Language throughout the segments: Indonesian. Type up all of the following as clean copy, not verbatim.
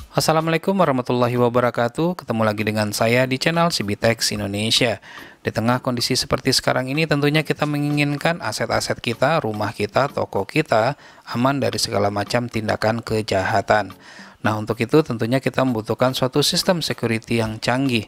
Assalamualaikum warahmatullahi wabarakatuh. Ketemu lagi dengan saya di channel CBTech Indonesia. Di tengah kondisi seperti sekarang ini, tentunya kita menginginkan aset-aset kita, rumah kita, toko kita aman dari segala macam tindakan kejahatan. Nah, untuk itu tentunya kita membutuhkan suatu sistem security yang canggih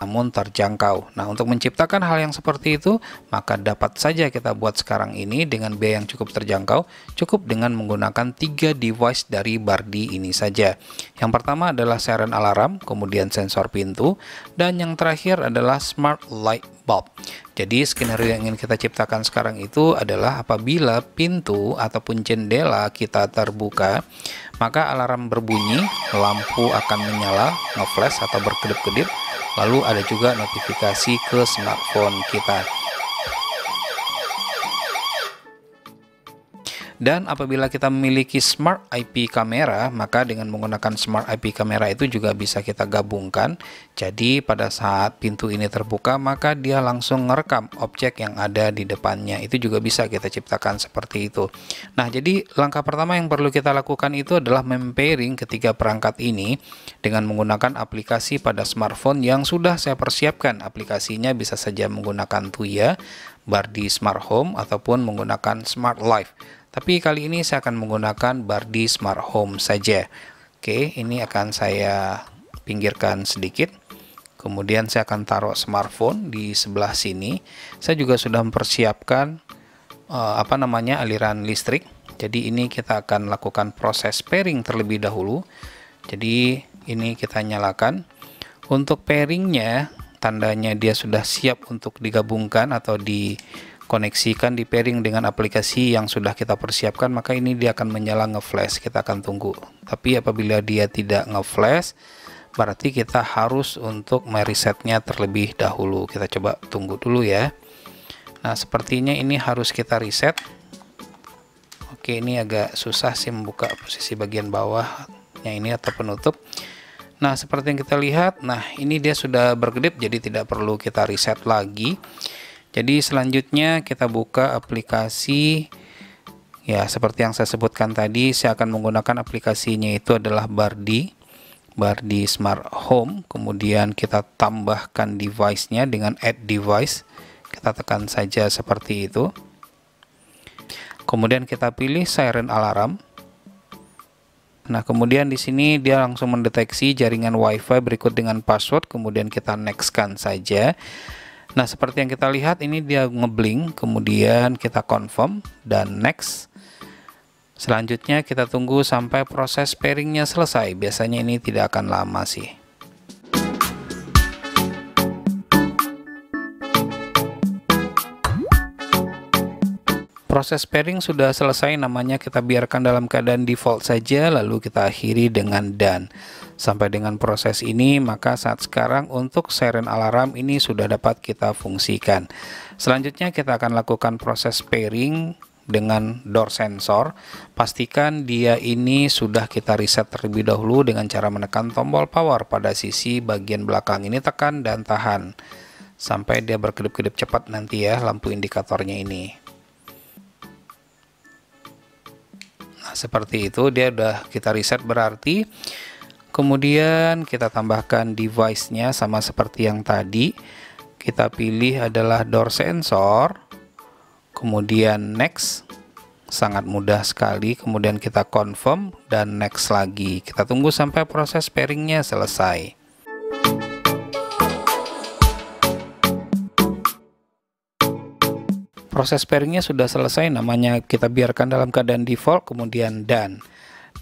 namun terjangkau. Nah, untuk menciptakan hal yang seperti itu, maka dapat saja kita buat sekarang ini dengan biaya yang cukup terjangkau, cukup dengan menggunakan 3 device dari Bardi ini saja. Yang pertama adalah siren alarm, kemudian sensor pintu, dan yang terakhir adalah smart light bulb. Jadi skenario yang ingin kita ciptakan sekarang itu adalah apabila pintu ataupun jendela kita terbuka, maka alarm berbunyi, lampu akan menyala, nge-flash atau berkedip-kedip, lalu ada juga notifikasi ke smartphone kita. Dan apabila kita memiliki smart IP kamera, maka dengan menggunakan smart IP kamera itu juga bisa kita gabungkan. Jadi pada saat pintu ini terbuka, maka dia langsung ngerekam objek yang ada di depannya. Itu juga bisa kita ciptakan seperti itu. Nah, jadi langkah pertama yang perlu kita lakukan itu adalah mempairing ketiga perangkat ini dengan menggunakan aplikasi pada smartphone yang sudah saya persiapkan. Aplikasinya bisa saja menggunakan Tuya, Bardi Smart Home, ataupun menggunakan Smart Life. Tapi kali ini saya akan menggunakan Bardi Smart Home saja. Oke, ini akan saya pinggirkan sedikit. Kemudian saya akan taruh smartphone di sebelah sini. Saya juga sudah mempersiapkan aliran listrik. Jadi ini kita akan lakukan proses pairing terlebih dahulu. Jadi ini kita nyalakan. Untuk pairingnya, tandanya dia sudah siap untuk digabungkan atau dikoneksikan, di pairing dengan aplikasi yang sudah kita persiapkan, maka ini dia akan menyala nge-flash. Kita akan tunggu. Tapi apabila dia tidak nge-flash, berarti kita harus untuk meresetnya terlebih dahulu. Kita coba tunggu dulu ya. Nah, sepertinya ini harus kita reset. Oke, ini agak susah sih membuka posisi bagian bawahnya ini atau penutup. Nah, seperti yang kita lihat, nah ini dia sudah berkedip, jadi tidak perlu kita reset lagi. Jadi selanjutnya kita buka aplikasi, ya seperti yang saya sebutkan tadi, saya akan menggunakan aplikasinya itu adalah Bardi Smart Home. Kemudian kita tambahkan device-nya dengan add device, kita tekan saja seperti itu. Kemudian kita pilih siren alarm. Nah, kemudian di sini dia langsung mendeteksi jaringan WiFi berikut dengan password, kemudian kita next-kan saja. Nah, seperti yang kita lihat ini dia ngeblink, kemudian kita confirm dan next. Selanjutnya kita tunggu sampai proses pairingnya selesai. Biasanya ini tidak akan lama sih. Proses pairing sudah selesai, namanya kita biarkan dalam keadaan default saja, lalu kita akhiri dengan done. Sampai dengan proses ini, maka saat sekarang untuk siren alarm ini sudah dapat kita fungsikan. Selanjutnya kita akan lakukan proses pairing dengan door sensor. Pastikan dia ini sudah kita reset terlebih dahulu dengan cara menekan tombol power pada sisi bagian belakang ini, tekan dan tahan sampai dia berkedip-kedip cepat nanti ya lampu indikatornya ini. Seperti itu, dia udah kita reset berarti. Kemudian kita tambahkan device-nya sama seperti yang tadi. Kita pilih adalah door sensor, kemudian next, sangat mudah sekali. Kemudian kita confirm dan next lagi. Kita tunggu sampai proses pairingnya selesai. Proses pairingnya sudah selesai, namanya kita biarkan dalam keadaan default, kemudian done.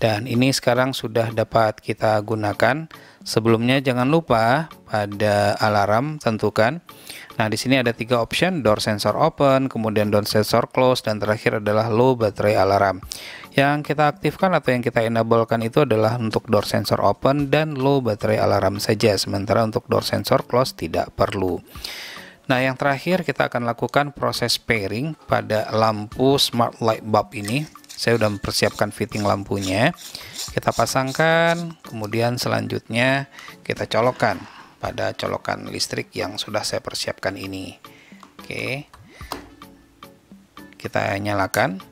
Dan ini sekarang sudah dapat kita gunakan. Sebelumnya jangan lupa pada alarm tentukan. Nah, di sini ada 3 option, door sensor open, kemudian door sensor close, dan terakhir adalah low battery alarm. Yang kita aktifkan atau yang kita enablekan itu adalah untuk door sensor open dan low battery alarm saja, sementara untuk door sensor close tidak perlu. Nah, yang terakhir kita akan lakukan proses pairing pada lampu smart light bulb ini. Saya sudah mempersiapkan fitting lampunya. Kita pasangkan, kemudian selanjutnya kita colokkan pada colokan listrik yang sudah saya persiapkan ini. Oke. Kita nyalakan.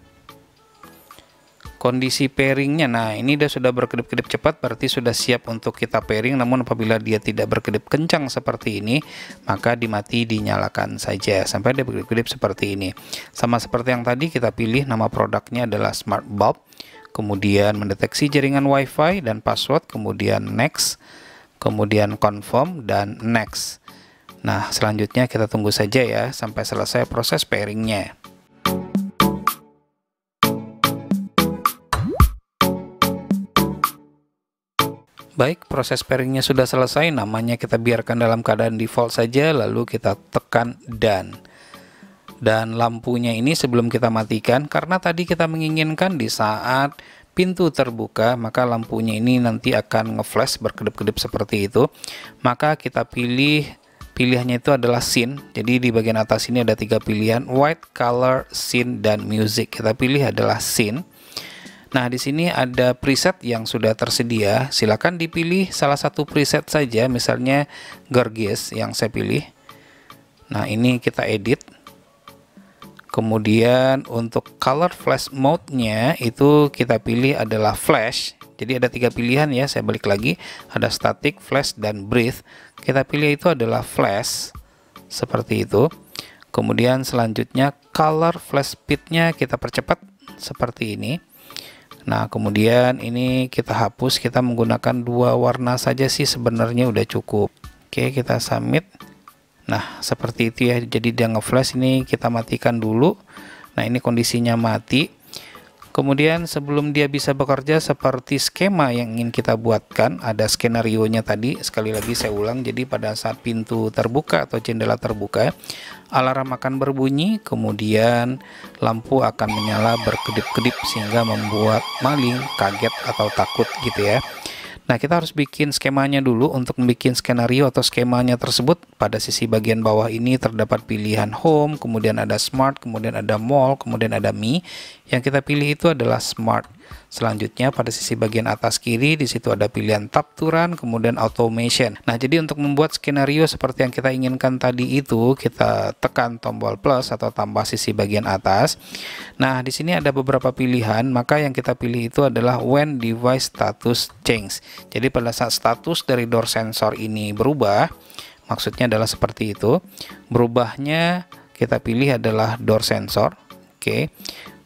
Kondisi pairingnya, nah ini sudah berkedip-kedip cepat, berarti sudah siap untuk kita pairing. Namun apabila dia tidak berkedip kencang seperti ini, maka dimati dinyalakan saja sampai dia berkedip-kedip seperti ini. Sama seperti yang tadi, kita pilih nama produknya adalah Smart Bulb, kemudian mendeteksi jaringan WiFi dan password, kemudian next, kemudian confirm dan next. Nah, selanjutnya kita tunggu saja ya sampai selesai proses pairingnya. Baik, proses pairingnya sudah selesai, namanya kita biarkan dalam keadaan default saja, lalu kita tekan done. Dan lampunya ini sebelum kita matikan, karena tadi kita menginginkan di saat pintu terbuka, maka lampunya ini nanti akan nge-flash berkedip-kedip seperti itu. Maka kita pilihannya itu adalah scene. Jadi di bagian atas ini ada 3 pilihan, white, color, scene, dan music. Kita pilih adalah scene. Nah, di sini ada preset yang sudah tersedia. Silakan dipilih salah satu preset saja, misalnya Gorgeous yang saya pilih. Nah, ini kita edit. Kemudian untuk color flash mode-nya itu kita pilih adalah flash. Jadi ada 3 pilihan ya, saya balik lagi. Ada static, flash, dan breathe. Kita pilih itu adalah flash. Seperti itu. Kemudian selanjutnya color flash speed-nya kita percepat seperti ini. Nah, kemudian ini kita hapus, kita menggunakan 2 warna saja sih sebenarnya udah cukup. Oke, kita submit. Nah, seperti itu ya, jadi dia nge-flash, ini kita matikan dulu. Nah, ini kondisinya mati. Kemudian sebelum dia bisa bekerja seperti skema yang ingin kita buatkan, ada skenario-nya tadi. Sekali lagi saya ulang, jadi pada saat pintu terbuka atau jendela terbuka, alarm akan berbunyi, kemudian lampu akan menyala berkedip-kedip sehingga membuat maling kaget atau takut gitu ya. Nah, kita harus bikin skemanya dulu. Untuk membuat skenario atau skemanya tersebut, pada sisi bagian bawah ini terdapat pilihan home, kemudian ada smart, kemudian ada mall, kemudian ada me. Yang kita pilih itu adalah smart. Selanjutnya pada sisi bagian atas kiri di situ ada pilihan tab to run, kemudian automation. Nah, jadi untuk membuat skenario seperti yang kita inginkan tadi itu, kita tekan tombol plus atau tambah sisi bagian atas. Nah, di sini ada beberapa pilihan, maka yang kita pilih itu adalah when device status change. Jadi pada saat status dari door sensor ini berubah, maksudnya adalah seperti itu. Berubahnya kita pilih adalah door sensor. Oke.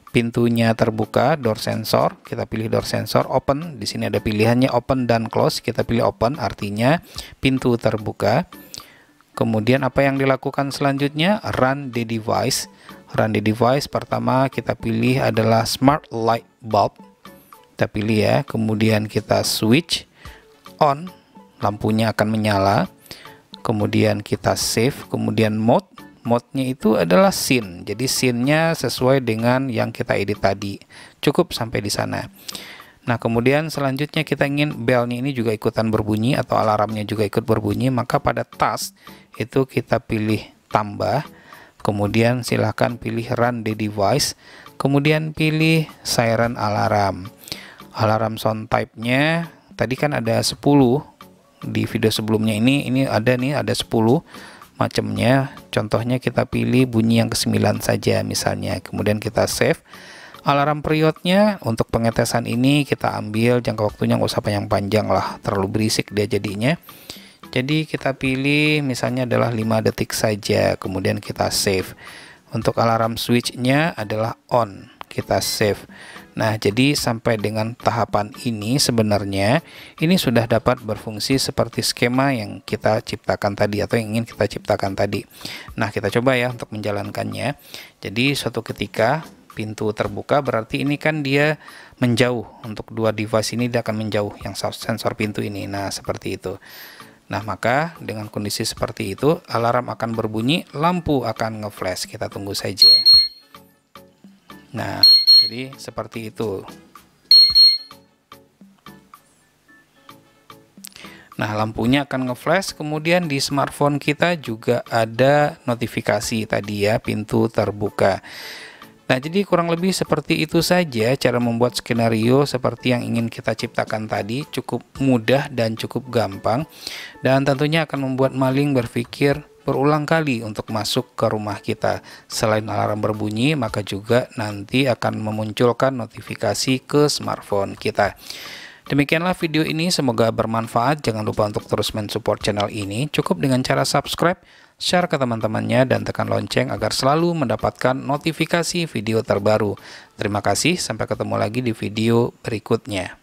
Pintunya terbuka, door sensor, kita pilih door sensor, open. Di sini ada pilihannya open dan close, kita pilih open, artinya pintu terbuka. Kemudian apa yang dilakukan selanjutnya? Run the device. Run the device, pertama kita pilih adalah smart light bulb. Kita pilih ya, kemudian kita switch on, lampunya akan menyala. Kemudian kita save, kemudian mode-nya itu adalah scene. Jadi scene-nya sesuai dengan yang kita edit tadi. Cukup sampai di sana. Nah, kemudian selanjutnya kita ingin bell-nya ini juga ikutan berbunyi atau alarmnya juga ikut berbunyi, maka pada task itu kita pilih tambah. Kemudian silahkan pilih run the device. Kemudian pilih siren alarm. Alarm sound type-nya tadi kan ada 10 di video sebelumnya, ini ada 10 macamnya. Contohnya kita pilih bunyi yang ke-9 saja misalnya. Kemudian kita save. Alarm periodnya untuk pengetesan ini kita ambil jangka waktunya nggak usah panjang-panjang lah, terlalu berisik dia jadinya. Jadi kita pilih misalnya adalah 5 detik saja, kemudian kita save. Untuk alarm switch-nya adalah on, kita save. Nah, jadi sampai dengan tahapan ini sebenarnya ini sudah dapat berfungsi seperti skema yang kita ciptakan tadi atau yang ingin kita ciptakan tadi. Nah, kita coba ya untuk menjalankannya. Jadi suatu ketika pintu terbuka, berarti ini kan dia menjauh. Untuk 2 device ini dia akan menjauh, yang sensor pintu ini. Nah, seperti itu. Nah, maka dengan kondisi seperti itu, alarm akan berbunyi, lampu akan nge-flash. Kita tunggu saja. Nah, jadi seperti itu. Nah, lampunya akan nge-flash. Kemudian di smartphone kita juga ada notifikasi tadi ya, pintu terbuka. Nah, jadi kurang lebih seperti itu saja cara membuat skenario seperti yang ingin kita ciptakan tadi. Cukup mudah dan cukup gampang. Dan tentunya akan membuat maling berpikir berulang kali untuk masuk ke rumah kita. Selain alarm berbunyi, maka juga nanti akan memunculkan notifikasi ke smartphone kita. Demikianlah video ini, semoga bermanfaat. Jangan lupa untuk terus mensupport channel ini, cukup dengan cara subscribe, share ke teman-temannya, dan tekan lonceng agar selalu mendapatkan notifikasi video terbaru. Terima kasih, sampai ketemu lagi di video berikutnya.